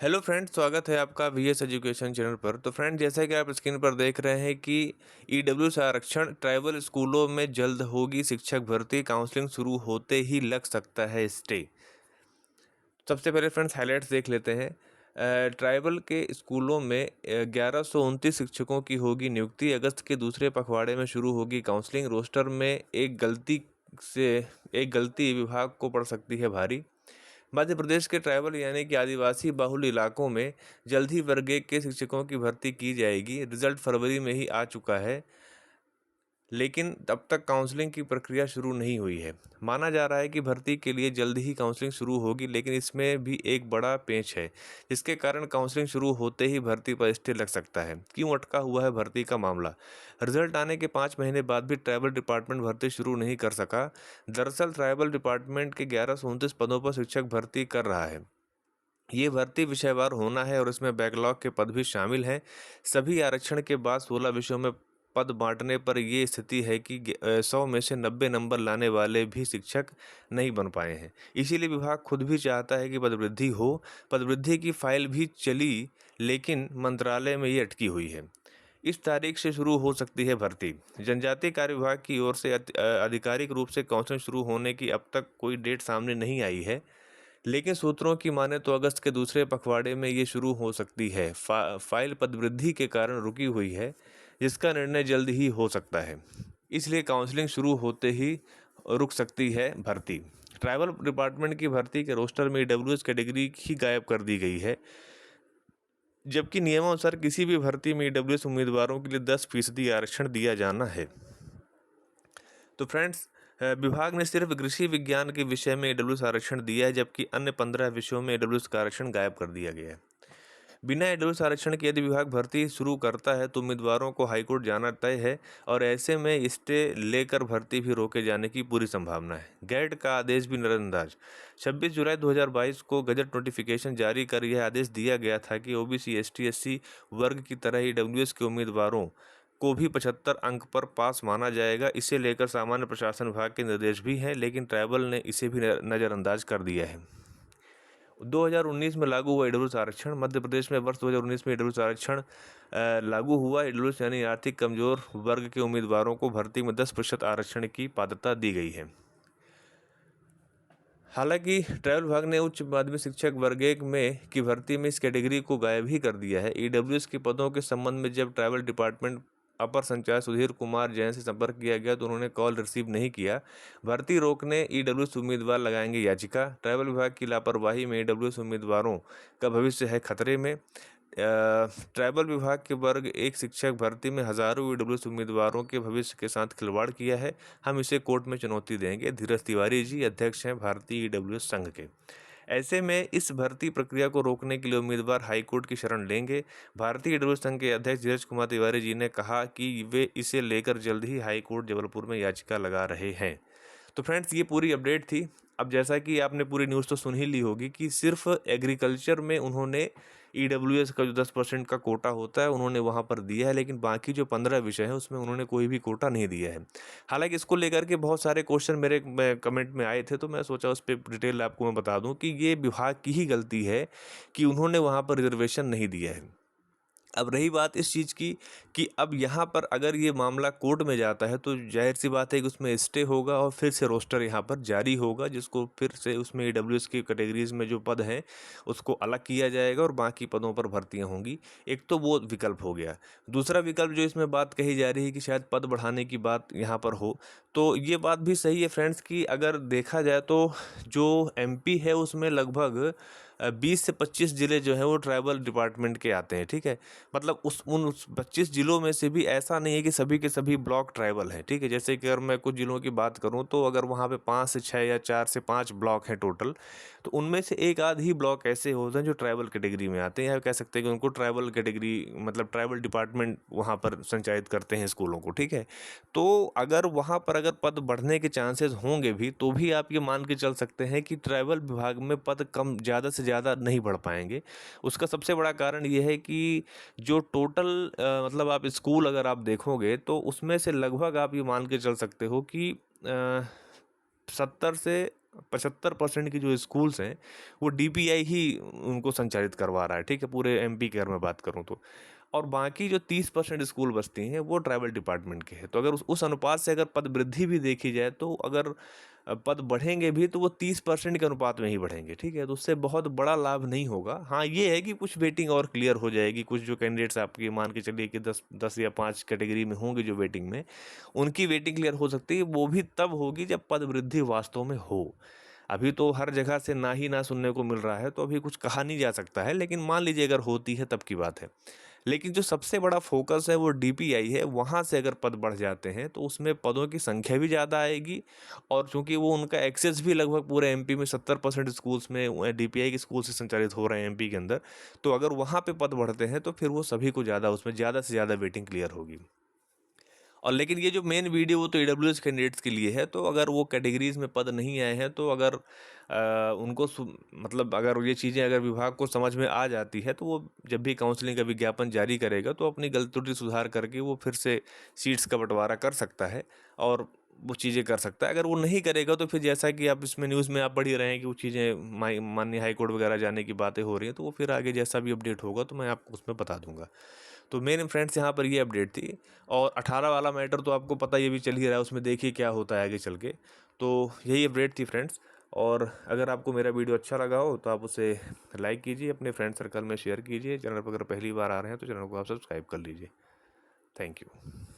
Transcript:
Hello friends, स्वागत है आपका वीएस एजुकेशन चैनल पर। तो फ्रेंड, जैसा कि आप स्क्रीन पर देख रहे हैं कि ईडब्ल्यूएस आरक्षण ट्राइबल स्कूलों में जल्द होगी शिक्षक भर्ती, काउंसलिंग शुरू होते ही लग सकता है स्टे। सबसे पहले फ्रेंड्स हाइलाइट्स देख लेते हैं। ट्राइबल के स्कूलों में 1129 शिक्षकों की होगी नियुक्ति। अगस्त के दूसरे पखवाड़े में शुरू होगी काउंसलिंग। रोस्टर में से एक गलती विभाग को पड़ सकती है भारी। मध्य प्रदेश के ट्राइबल यानी कि आदिवासी बाहुल इलाकों में जल्द ही वर्ग 1 के शिक्षकों की भर्ती की जाएगी। रिजल्ट फरवरी में ही आ चुका है, लेकिन अब तक काउंसलिंग की प्रक्रिया शुरू नहीं हुई है। माना जा रहा है कि भर्ती के लिए जल्द ही काउंसलिंग शुरू होगी, लेकिन इसमें भी एक बड़ा पेंच है, जिसके कारण काउंसलिंग शुरू होते ही भर्ती पर स्टे लग सकता है। क्यों अटका हुआ है भर्ती का मामला? रिजल्ट आने के 5 महीने बाद भी ट्राइबल डिपार्टमेंट भर्ती शुरू नहीं कर सका। दरअसल ट्राइबल डिपार्टमेंट के 1129 पदों पर शिक्षक भर्ती कर रहा है। ये भर्ती विषयवार होना है और इसमें बैकलॉग के पद भी शामिल हैं। सभी आरक्षण के बाद 16 विषयों में पद बांटने पर ये स्थिति है कि 100 में से 90 नंबर लाने वाले भी शिक्षक नहीं बन पाए हैं। इसीलिए विभाग खुद भी चाहता है कि पदवृद्धि हो। पदवृद्धि की फाइल भी चली, लेकिन मंत्रालय में ये अटकी हुई है। इस तारीख से शुरू हो सकती है भर्ती। जनजातीय कार्य विभाग की ओर से आधिकारिक रूप से काउंसलिंग शुरू होने की अब तक कोई डेट सामने नहीं आई है, लेकिन सूत्रों की माने तो अगस्त के दूसरे पखवाड़े में ये शुरू हो सकती है। फाइल पदवृद्धि के कारण रुकी हुई है, जिसका निर्णय जल्द ही हो सकता है। इसलिए काउंसलिंग शुरू होते ही रुक सकती है भर्ती। ट्राइबल डिपार्टमेंट की भर्ती के रोस्टर में ईडब्ल्यूएस कैटेगरी ही गायब कर दी गई है, जबकि नियमानुसार किसी भी भर्ती में ईडब्ल्यूएस उम्मीदवारों के लिए 10% आरक्षण दिया जाना है। तो फ्रेंड्स, विभाग ने सिर्फ कृषि विज्ञान के विषय में ईडब्ल्यूएस आरक्षण दिया है, जबकि अन्य 15 विषयों में ईडब्ल्यूएस का आरक्षण गायब कर दिया गया है। बिना ईडब्ल्यूएस आरक्षण के यदि विभाग भर्ती शुरू करता है तो उम्मीदवारों को हाईकोर्ट जाना तय है, और ऐसे में स्टे लेकर भर्ती भी रोके जाने की पूरी संभावना है। गैट का आदेश भी नजरअंदाज। 26 जुलाई 2022 को गजट नोटिफिकेशन जारी कर यह आदेश दिया गया था कि ओबीसी, एसटी, एससी वर्ग की तरह ईडब्ल्यूएस के उम्मीदवारों को भी 75 अंक पर पास माना जाएगा। इसे लेकर सामान्य प्रशासन विभाग के निर्देश भी हैं, लेकिन ट्राइबल ने इसे भी नज़रअंदाज कर दिया है। 2019 में लागू हुआ ईडब्ल्यूएस आरक्षण। मध्य प्रदेश में वर्ष 2019 में ईडब्ल्यूएस आरक्षण लागू हुआ। ईडब्ल्यूएस यानी आर्थिक कमजोर वर्ग के उम्मीदवारों को भर्ती में 10% आरक्षण की पात्रता दी गई है। हालांकि ट्राइबल विभाग ने उच्च माध्यमिक शिक्षक वर्ग 1 में की भर्ती में इस कैटेगरी को गायब ही कर दिया है। ईडब्ल्यूएस के पदों के संबंध में जब ट्राइबल डिपार्टमेंट अपर संचालक सुधीर कुमार जैन से संपर्क किया गया तो उन्होंने कॉल रिसीव नहीं किया। भर्ती रोकने ईडब्ल्यूएस उम्मीदवार लगाएंगे याचिका। ट्राइबल विभाग की लापरवाही में ईडब्ल्यूएस उम्मीदवारों का भविष्य है खतरे में। ट्राइबल विभाग के वर्ग 1 शिक्षक भर्ती में हजारों ईडब्ल्यूएस उम्मीदवारों के भविष्य के साथ खिलवाड़ किया है। हम इसे कोर्ट में चुनौती देंगे। धीरज तिवारी जी अध्यक्ष हैं भारतीय ईडब्ल्यूएस संघ के। ऐसे में इस भर्ती प्रक्रिया को रोकने के लिए उम्मीदवार हाईकोर्ट की शरण लेंगे। भारतीय ईडब्ल्यूएस संघ के अध्यक्ष धीरज कुमार तिवारी जी ने कहा कि वे इसे लेकर जल्द ही हाईकोर्ट जबलपुर में याचिका लगा रहे हैं। तो फ्रेंड्स, ये पूरी अपडेट थी। अब जैसा कि आपने पूरी न्यूज़ तो सुन ही ली होगी कि सिर्फ एग्रीकल्चर में उन्होंने ईडब्ल्यूएस का जो 10% का कोटा होता है उन्होंने वहाँ पर दिया है, लेकिन बाकी जो 15 विषय हैं उसमें उन्होंने कोई भी कोटा नहीं दिया है। हालांकि इसको लेकर के बहुत सारे क्वेश्चन मेरे कमेंट में आए थे, तो मैं सोचा उस पर डिटेल आपको मैं बता दूं कि ये विभाग की ही गलती है कि उन्होंने वहाँ पर रिजर्वेशन नहीं दिया है। अब रही बात इस चीज़ की कि अब यहाँ पर अगर ये मामला कोर्ट में जाता है तो जाहिर सी बात है कि उसमें स्टे होगा और फिर से रोस्टर यहाँ पर जारी होगा, जिसको फिर से उसमें ईडब्ल्यूएस की कैटेगरीज में जो पद हैं उसको अलग किया जाएगा और बाकी पदों पर भर्तियाँ होंगी। एक तो वो विकल्प हो गया। दूसरा विकल्प जो इसमें बात कही जा रही है कि शायद पद बढ़ाने की बात यहाँ पर हो, तो ये बात भी सही है फ्रेंड्स कि अगर देखा जाए तो जो एमपी है उसमें लगभग 20 से 25 ज़िले जो है वो ट्राइबल डिपार्टमेंट के आते हैं। ठीक है, मतलब उस 25 ज़िलों में से भी ऐसा नहीं है कि सभी के सभी ब्लॉक ट्राइबल हैं। ठीक है, जैसे कि अगर मैं कुछ ज़िलों की बात करूं तो अगर वहां पे 5 से 6 या 4 से 5 ब्लॉक हैं टोटल, तो उनमें से एक आध ही ब्लॉक ऐसे होते हैं जो ट्राइबल कैटेगरी में आते हैं, या कह सकते हैं कि उनको ट्राइबल कैटेगरी मतलब ट्राइबल डिपार्टमेंट वहाँ पर संचालित करते हैं स्कूलों को। ठीक है, तो अगर वहाँ पर अगर पद बढ़ने के चांसेस होंगे भी तो भी आप ये मान के चल सकते हैं कि ट्राइबल विभाग में पद कम ज़्यादा से ज़्यादा नहीं बढ़ पाएंगे। उसका सबसे बड़ा कारण ये है कि जो टोटल मतलब आप स्कूल अगर आप देखोगे तो उसमें से लगभग आप ये मान के चल सकते हो कि 70 से 75% की जो स्कूल्स हैं वो डीपीआई ही उनको संचालित करवा रहा है, ठीक है, पूरे एमपी की अगर मैं बात करूँ तो। और बाकी जो 30% स्कूल बचती हैं वो ट्राइबल डिपार्टमेंट के हैं। तो अगर उस अनुपात से अगर पद वृद्धि भी देखी जाए तो अगर पद बढ़ेंगे भी तो वो 30% के अनुपात में ही बढ़ेंगे, ठीक है। तो उससे बहुत बड़ा लाभ नहीं होगा। हाँ, ये है कि कुछ वेटिंग और क्लियर हो जाएगी। कुछ जो कैंडिडेट्स आपकी मान के चलिए कि 10 या 5 कैटेगरी में होंगे जो वेटिंग में, उनकी वेटिंग क्लियर हो सकती है। वो भी तब होगी जब पद वृद्धि वास्तव में हो। अभी तो हर जगह से ना ही ना सुनने को मिल रहा है, तो अभी कुछ कहा नहीं जा सकता है, लेकिन मान लीजिए अगर होती है तब की बात है। लेकिन जो सबसे बड़ा फोकस है वो डीपीआई है। वहाँ से अगर पद बढ़ जाते हैं तो उसमें पदों की संख्या भी ज़्यादा आएगी, और चूंकि वो उनका एक्सेस भी लगभग पूरे एमपी में 70% स्कूल्स में डीपीआई के स्कूल से संचालित हो रहे हैं एमपी के अंदर। तो अगर वहाँ पे पद बढ़ते हैं तो फिर वो सभी को ज़्यादा, उसमें ज़्यादा से ज़्यादा वेटिंग क्लियर होगी। और लेकिन ये जो मेन वीडियो वो तो ईडब्ल्यूएस कैंडिडेट्स के लिए है। तो अगर वो कैटेगरीज में पद नहीं आए हैं तो अगर उनको मतलब अगर ये चीज़ें अगर विभाग को समझ में आ जाती है तो वो जब भी काउंसलिंग का विज्ञापन जारी करेगा तो अपनी गलती त्रुटि सुधार करके वो फिर से सीट्स का बंटवारा कर सकता है और वो चीज़ें कर सकता है। अगर वो नहीं करेगा तो फिर जैसा कि आप इसमें न्यूज़ में आप पढ़ ही रहे हैं कि वो चीज़ें माननीय हाईकोर्ट वगैरह जाने की बातें हो रही हैं, तो वो फिर आगे जैसा भी अपडेट होगा तो मैं आपको उसमें बता दूंगा। तो मेन फ्रेंड्स यहाँ पर ये अपडेट थी। और 18 वाला मैटर तो आपको पता, ये भी चल ही रहा है, उसमें देखिए क्या होता है आगे चल के। तो यही अपडेट थी फ्रेंड्स। और अगर आपको मेरा वीडियो अच्छा लगा हो तो आप उसे लाइक कीजिए, अपने फ्रेंड सर्कल में शेयर कीजिए। चैनल पर अगर पहली बार आ रहे हैं तो चैनल को आप सब्सक्राइब कर लीजिए। Thank you.